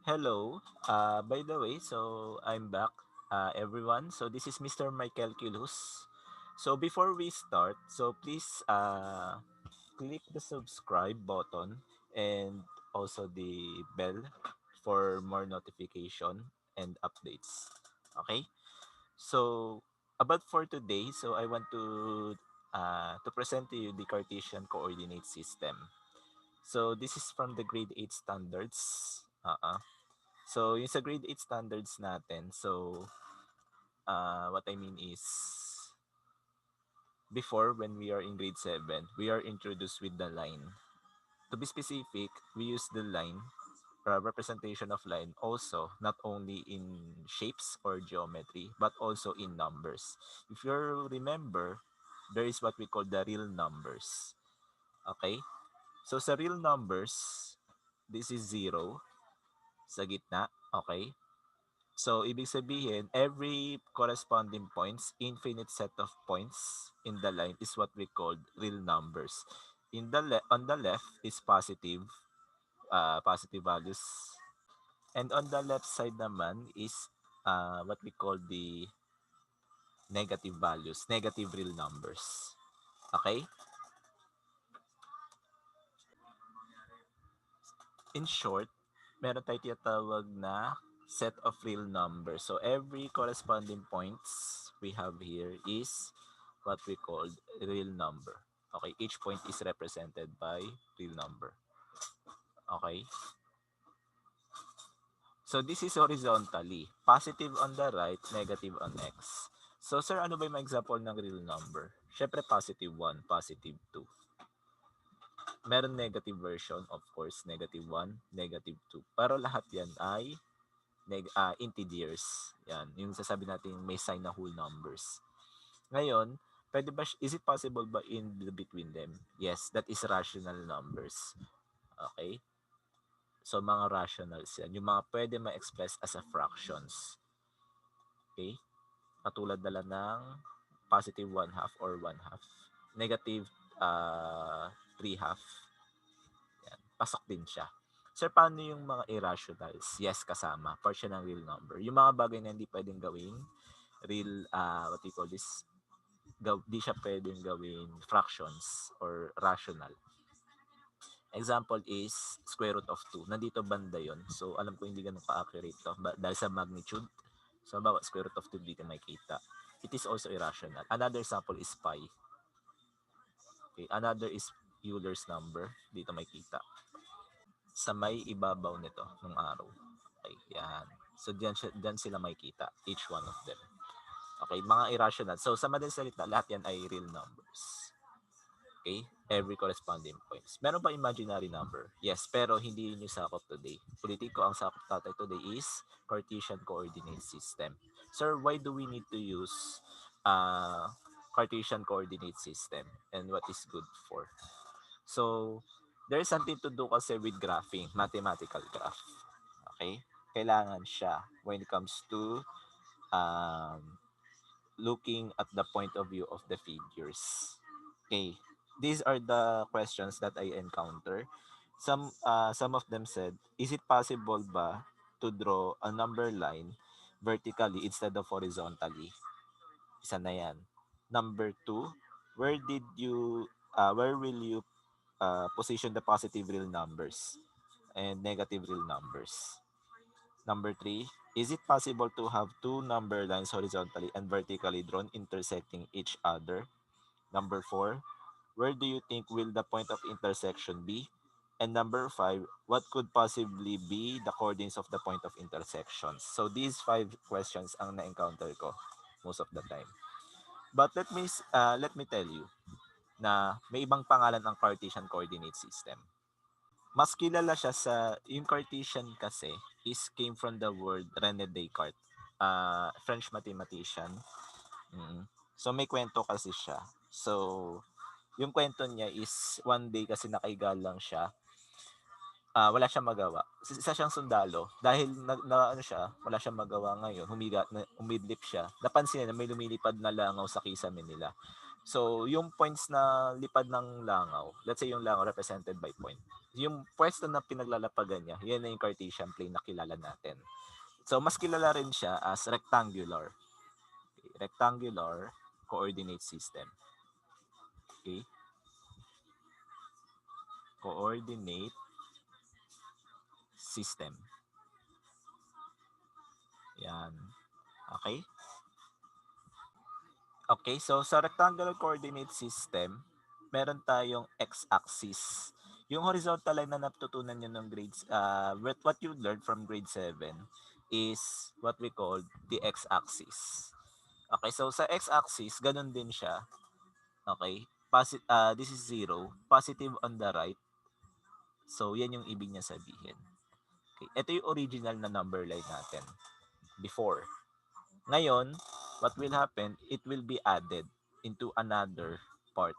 Hello. By the way, so I'm back, everyone. So this is Mr. Michael Culus. So before we start, so please click the subscribe button and also the bell for more notification and updates. Okay. So about for today, so I want to present to you the Cartesian coordinate system. So this is from the grade 8 standards. So, yung sa grade 8 standards natin, so, what I mean is, before, when we are in grade 7, we are introduced with the line. To be specific, we use the line, representation of line, also, not only in shapes or geometry, but also in numbers. If you remember, there is what we call the real numbers. Okay? So, sa real numbers, this is 0 sa gitna. Okay? So, ibig sabihin, every corresponding points, infinite set of points in the line is what we call real numbers. On the left is positive, positive values. And on the left side naman is what we call the negative values, negative real numbers. Okay? In short, meron tayo tinatawag na set of real numbers. So, every corresponding points we have here is what we call real number. Okay, each point is represented by real number. Okay, so this is horizontally. Positive on the right, negative on x. So sir, ano ba yung mga example ng real number? Syempre positive 1, positive 2. Meron negative version, of course, negative 1, negative 2. Pero lahat yan ay integers. Yan, yung sasabi natin may sign na whole numbers. Ngayon, pwede ba, is it possible ba in between them? Yes, that is rational numbers. Okay? So, mga rationals yan. Yung mga pwede ma-express as a fractions. Okay? Katulad na lang ng positive 1 half or 1 half. Negative 3 half. Yan. Pasok din siya. Sir, paano yung mga irrationals? Yes, kasama. Part siya ng real number. Yung mga bagay na hindi pwedeng gawing real, what do you call this? Di siya pwedeng gawing fractions or rational. Example is square root of 2. Nandito banda yon. So, alam ko hindi ganun ka-accurate to. Dahil sa magnitude. So, bawa square root of 2 dito makita. It is also irrational. Another example is pi. Okay. Another is Euler's number. Dito makita. Sa may ibabaw nito ng arrow. Okay. Yan. So, diyan sila makita. Each one of them. Okay. Mga irrational. So, sa madaling salita, lahat yan ay real numbers. Okay? Every corresponding points. Meron ba imaginary number? Yes, pero hindi yun yung sakop today. Ulitin ko, ang sakop tatay today is Cartesian coordinate system. Sir, why do we need to use Cartesian coordinate system and what is good for? So, there's something to do kasi with graphing, mathematical graph. Okay? Kailangan siya when it comes to um, looking at the point of view of the figures. Okay, these are the questions that I encounter. Some of them said, is it possible ba to draw a number line vertically instead of horizontally? Isa na yan. Number two, where will you position the positive real numbers and negative real numbers? Number three, is it possible to have two number lines horizontally and vertically drawn intersecting each other? Number four, where do you think will the point of intersection be? And number five, what could possibly be the coordinates of the point of intersections? So these five questions ang na-encounter ko most of the time. But let me tell you na may ibang pangalan ang Cartesian coordinate system. Mas kilala siya sa yung Cartesian kasi is came from the word René Descartes, French mathematician. Mm. So may kwento kasi siya. So yung kwento niya is one day kasi nakahiga lang siya. Wala siyang magawa. Isa siyang sundalo dahil ano siya, wala siyang magawa ngayon. Umidlip siya. Napansin niya na may lumilipad na langaw sa kisame nila. So, yung points na lipad ng langaw, let's say yung langaw represented by point, yung pwesto na pinaglalapagan niya, yan na yung Cartesian plane na kilala natin. So, mas kilala rin siya as rectangular. Okay, rectangular coordinate system. Okay? Coordinate system. Yan. Okay? Okay, so sa rectangular coordinate system, meron tayong x-axis. Yung horizontal line na natutunan nyo ng grades, what you learned from grade 7 is what we call the x-axis. Okay, so sa x-axis, ganun din siya. Okay, this is 0, positive on the right. So, yan yung ibig niya sabihin. Okay, ito yung original na number line natin before. Ngayon, what will happen, it will be added into another part.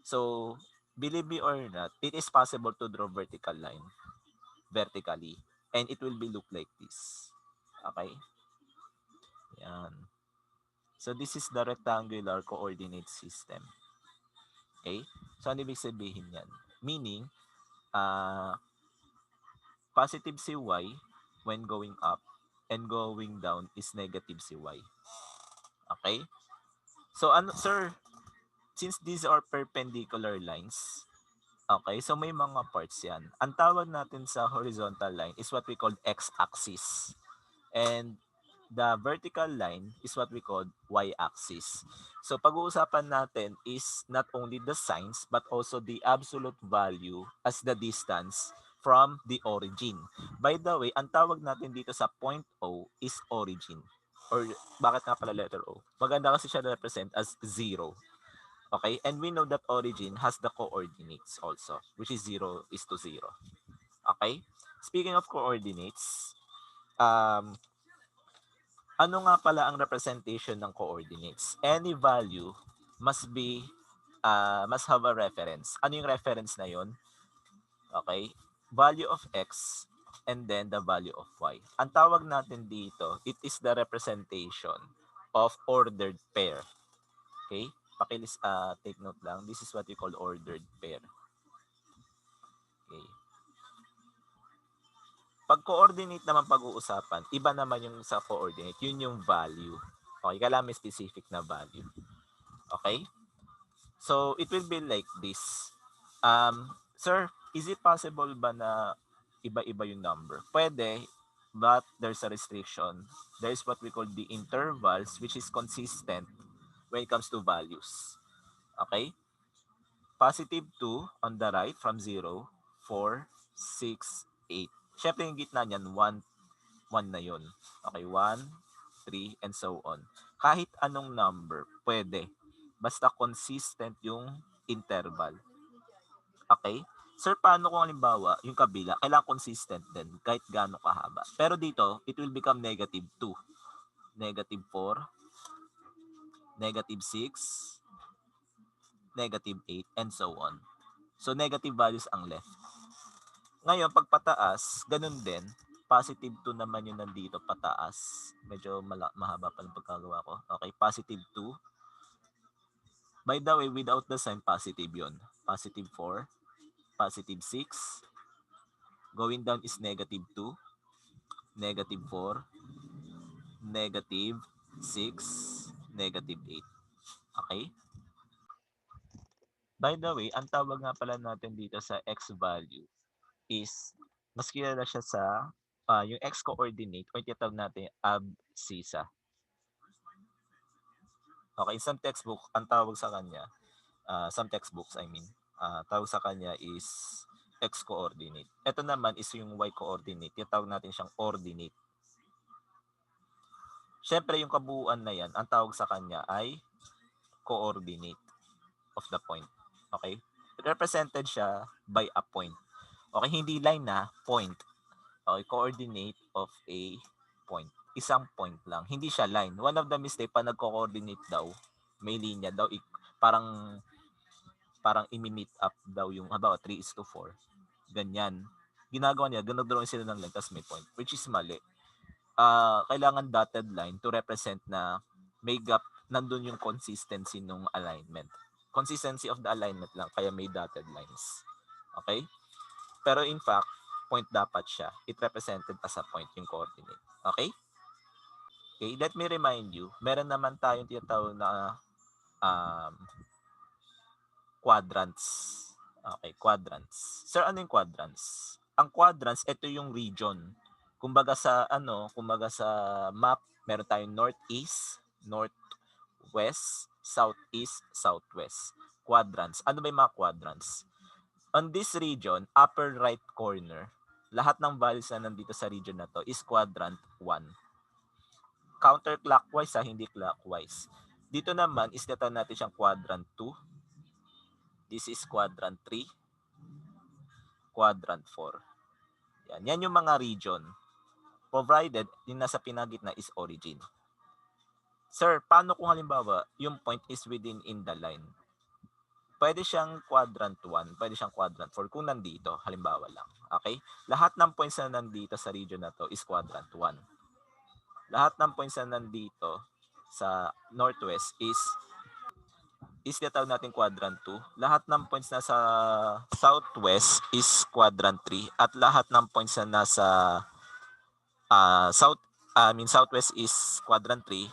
So, believe me or not, it is possible to draw vertical line vertically and it will be look like this. Okay? Yan. So, this is the rectangular coordinate system. Okay? So, ano ibig sabihin yan? Meaning, uh, positive si y when going up and going down is negative si y. Okay? So, ano, sir, since these are perpendicular lines, okay, so may mga parts yan. Ang tawag natin sa horizontal line is what we call x-axis. And the vertical line is what we call y-axis. So pag-uusapan natin is not only the signs but also the absolute value as the distance from the origin. By the way, ang tawag natin dito sa point O is origin. Or bakit nga pala letter O? Maganda kasi siya represent as 0. Okay, and we know that origin has the coordinates also, which is 0 is to 0. Okay, speaking of coordinates, ano nga pala ang representation ng coordinates? Any value must be, must have a reference. Ano yung reference na yon? Okay, value of x and then the value of y. Ang tawag natin dito, it is the representation of ordered pair. Okay, take note lang. This is what we call ordered pair. Okay. Pag coordinate naman pag-uusapan, iba naman yung sa coordinate, yun yung value. Okay, kailangan may specific na value. Okay? So, it will be like this. Sir, is it possible ba na iba-iba yung number? Pwede, but there's a restriction. There's what we call the intervals, which is consistent when it comes to values. Okay? Positive 2 on the right from 0, 4, 6, 8. Siyempre yung gitna niyan, 1, 1 na yun. Okay, 1, 3, and so on. Kahit anong number, pwede. Basta consistent yung interval. Okay? Sir, paano kung halimbawa, yung kabila, kailangan consistent din, kahit gaano kahaba. Pero dito, it will become negative 2, negative 4, negative 6, negative 8, and so on. So, negative values ang left. Ngayon, pag pataas, ganun din. Positive 2 naman yung nandito pataas. Medyo mahaba pa ng pagkagawa ko. Okay, positive 2. By the way, without the sign, positive yon. Positive 4, positive 6. Going down is negative 2, negative 4, negative 6, negative 8. Okay? By the way, ang tawag nga pala natin dito sa x value is, mas kilala siya sa yung x-coordinate o tinatawag natin abscissa. Okay, some textbook, ang tawag sa kanya, some textbooks I mean, tawag sa kanya is x-coordinate. Ito naman is yung y-coordinate. Tinatawag natin siyang ordinate. Siyempre, yung kabuuan na yan, ang tawag sa kanya ay coordinate of the point. Okay? Represented siya by a point. Okay, hindi line na, point. Okay, coordinate of a point. Isang point lang. Hindi siya line. One of the mistake, pa nagko-coordinate daw, may linya daw, parang imi-meet up daw yung, halimbawa, 3:4. Ganyan. Ginagawa niya, ganag-drawing sila ng line, tapos may point, which is mali. Kailangan dotted line to represent na may gap nandun yung consistency ng alignment. Consistency of the alignment lang, kaya may dotted lines. Okay? Pero in fact, point dapat siya. It represented as a point yung coordinate. Okay? Okay, let me remind you, meron naman tayong tinatawag na um, quadrants. Okay, quadrants. Sir, ano yung quadrants? Ang quadrants, ito yung region. Kumbaga sa map, meron tayong northeast, northwest, southeast, southwest. Quadrants. Ano ba yung mga quadrants? On this region, upper right corner, lahat ng values na nandito sa region na to is quadrant 1. Counterclockwise hindi clockwise. Dito naman, islatan natin siyang quadrant 2. This is quadrant 3, quadrant 4. Yan yung mga region. Provided, yung nasa pinagitna is origin. Sir, paano kung halimbawa, yung point is within in the line? Pwede siyang quadrant 1, pwede siyang quadrant 4 kung nandito, halimbawa lang. Okay? Lahat ng points na nandito sa region na to is quadrant 1. Lahat ng points na nandito sa northwest is tinatawag natin quadrant 2. Lahat ng points na sa southwest is quadrant 3 at lahat ng points na nasa southwest is quadrant 3,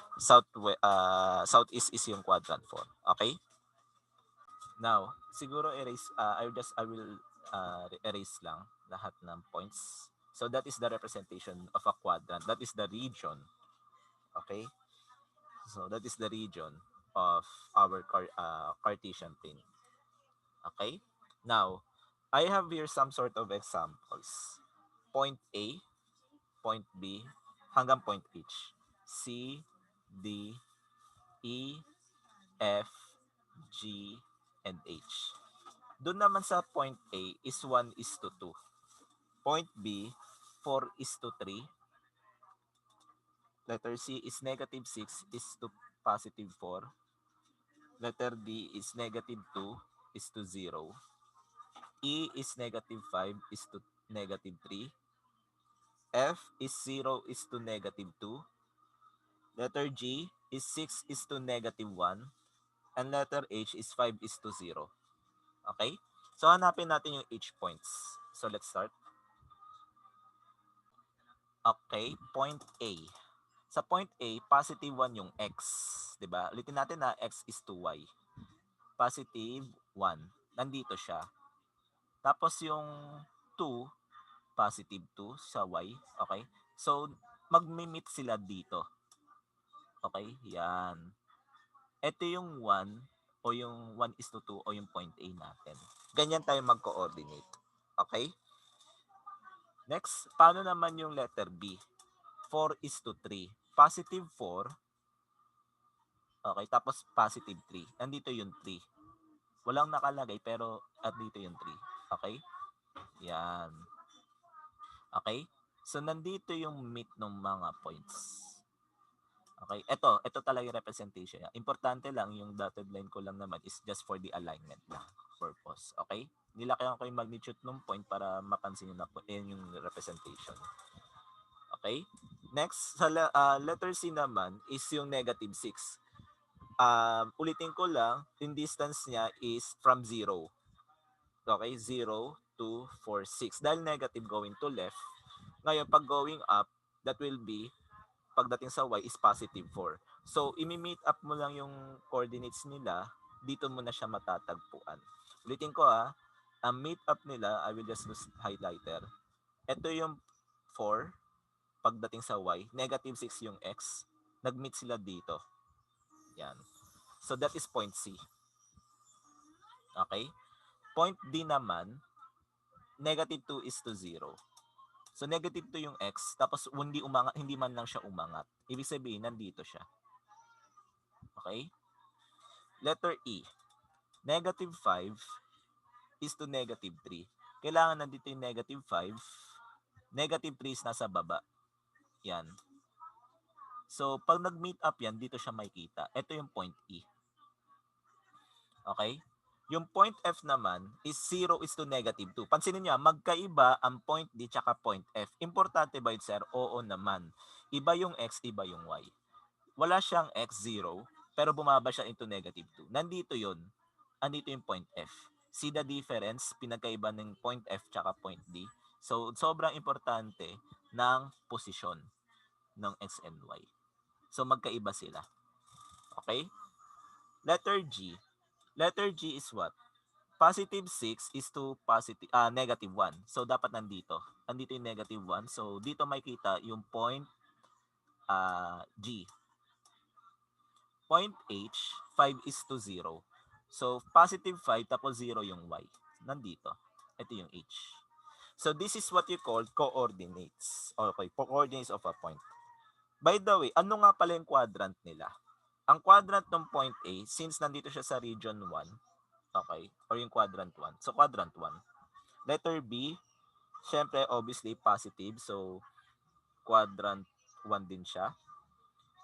southeast is yung quadrant 4. Okay? Now, siguro I will erase lang lahat ng points. So that is the representation of a quadrant. That is the region. Okay? So that is the region of our Cartesian plane. Okay? Now, I have here some sort of examples. Point A, point B, hanggang point H. C, D, E, F, G, and H. Doon naman sa point A is 1 is to 2. Point B, 4 is to 3. Letter C is negative 6 is to positive 4. Letter D is negative 2 is to 0. E is negative 5 is to negative 3. F is 0 is to negative 2. Letter G is 6 is to negative 1. And letter H is 5 is to 0. Okay? So hanapin natin yung H points. So let's start. Okay, point A. Sa point A, positive 1 yung X. Diba? Ulitin natin na X is to Y. Positive 1. Nandito siya. Tapos yung 2, positive 2 sa Y. Okay? So, mag-meet sila dito. Okay? Yan. Ito yung 1 o yung 1 is to 2 o yung point A natin. Ganyan tayo mag-coordinate. Okay? Next, paano naman yung letter B? 4 is to 3. Positive 4. Okay, tapos positive 3. Nandito yung 3. Walang nakalagay pero at dito yung 3. Okay? Yan. Okay? So, nandito yung meet ng mga points. Okay? Ito talaga yung representation niya. Importante lang, yung dotted line ko lang naman is just for the alignment lang purpose. Okay? Nilakayan ko yung magnitude ng point para mapansin nyo na po yung representation. Okay? Next, sa letter C naman is yung negative 6. Ulitin ko lang, yung distance niya is from 0. Okay? 0, 2, 4, 6. Dahil negative going to left, ngayon pag going up, that will be, pagdating sa Y is positive 4. So, imi-meet up mo lang yung coordinates nila, dito mo na siya matatagpuan. Ulitin ko ang meet up nila, I will just use highlighter. Ito yung 4, pagdating sa Y, negative 6 yung X, nag-meet sila dito. Yan. So, that is point C. Okay? Point D naman, negative 2 is to 0. So, negative 2 yung X, tapos hindi man lang siya umangat. Ibig sabihin, nandito siya. Okay? Letter E, negative 5 is to negative 3. Kailangan nandito yung negative 5. Negative 3 is nasa baba. Yan. So, pag nag-meet up yan, dito siya makikita. Ito yung point E. Okay? Yung point F naman is 0 is to negative 2. Pansinin niya, magkaiba ang point D tsaka point F. Importante ba yun, sir? Oo naman. Iba yung X, iba yung Y. Wala siyang X0, pero bumaba siya into negative 2. Nandito yun. Andito yung point F. See the difference, pinagkaiba ng point F tsaka point D. So, sobrang importante ng posisyon ng X and Y. So, magkaiba sila. Okay? Letter G. Letter G is what? Positive 6 is to negative 1. So, dapat nandito. Andito yung negative 1. So, dito makita yung point G. Point H, 5 is to 0. So, positive 5 tapos 0 yung Y. Nandito. Ito yung H. So, this is what you call coordinates. Okay, coordinates of a point. By the way, ano nga pala yung quadrant nila? Ang quadrant ng point A, since nandito siya sa region 1, okay, or yung quadrant 1. So, quadrant 1. Letter B, syempre, obviously, positive. So, quadrant 1 din siya.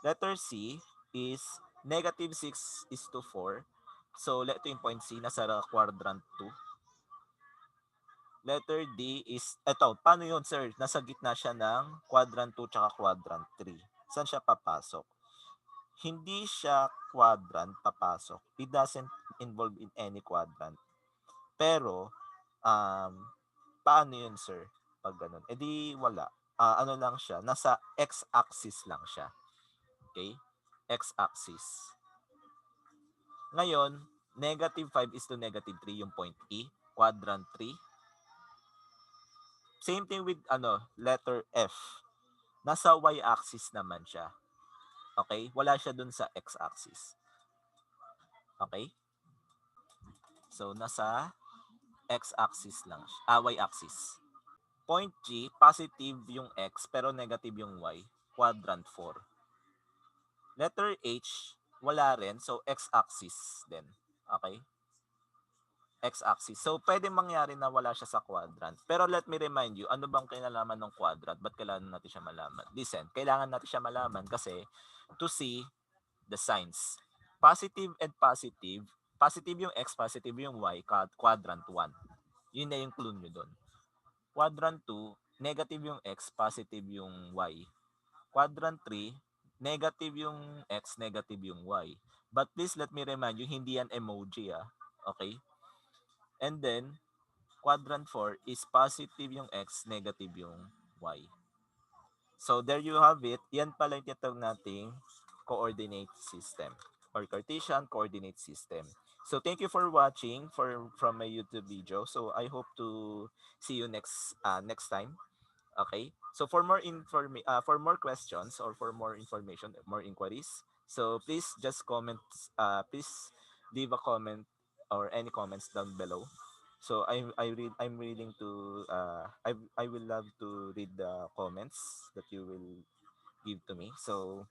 Letter C is negative 6 is to 4. So, ito yung point C, nasa quadrant 2. Letter D is, paano yun, sir? Nasa gitna siya ng quadrant 2 tsaka quadrant 3. Saan siya papasok? Hindi siya quadrant papasok. It doesn't involve in any quadrant. Pero, paano yun, sir? Pag ganun. E di, wala. Ano lang siya? Nasa x-axis lang siya. Okay? X-axis. Ngayon, negative 5 is to negative 3 yung point E. Quadrant 3. Same thing with letter F. Nasa y-axis naman siya. Okay? Wala siya dun sa x-axis. Okay? So, nasa x-axis lang siya. Y-axis. Point G, positive yung x pero negative yung y. Quadrant 4. Letter H, wala rin. So, x-axis din. Okay? X-axis. So, pwede mangyari na wala siya sa quadrant. Pero let me remind you, ano bang kinalaman ng quadrant? Ba't kailangan natin siya malaman? Listen, kailangan natin siya malaman kasi to see the signs. Positive and positive. Positive yung x, positive yung y, quadrant 1. Yun na yung clue nyo doon. Quadrant 2, negative yung x, positive yung y. Quadrant 3, negative yung x, negative yung y. But please let me remind you, hindi yan emoji Okay? And then, quadrant 4 is positive yung x, negative yung y. So, there you have it. Yan pala yung tinatawag nating coordinate system or Cartesian coordinate system. So, thank you for watching from my YouTube video. So, I hope to see you next time. Okay? So, for more questions or for more information, more inquiries, so please just comment, please leave a comment or any comments down below. So I'm willing to I will love to read the comments that you will give to me. So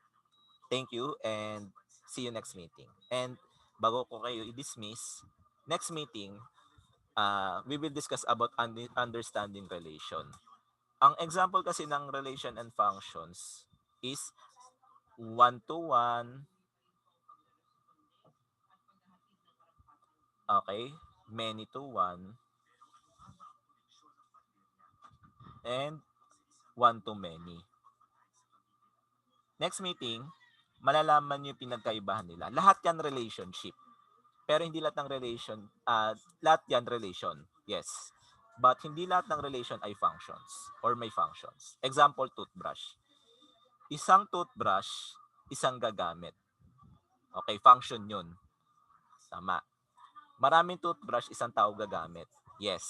thank you and see you next meeting. And bago ko kayo i-dismiss, next meeting we will discuss about understanding relation. Ang example kasi ng relation and functions is one-to-one, okay, many-to-one, and one-to-many. Next meeting, malalaman niyo yung pinagkaibahan nila. Lahat yan relationship. Pero hindi lahat ng lahat yan relation. Yes. But hindi lahat ng relation ay functions or may functions. Example, toothbrush. Isang toothbrush, isang gagamit. Okay, function yun. Tama. Maraming toothbrush, isang tao gagamit. Yes.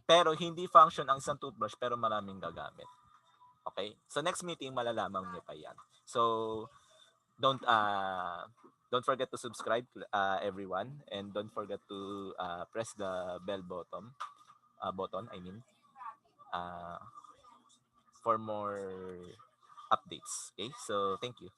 Pero hindi function ang isang toothbrush pero maraming gagamit. Okay? So next meeting malalaman niyo pa 'yan. So don't forget to subscribe everyone and don't forget to press the bell button uh, for more updates. Okay? So thank you.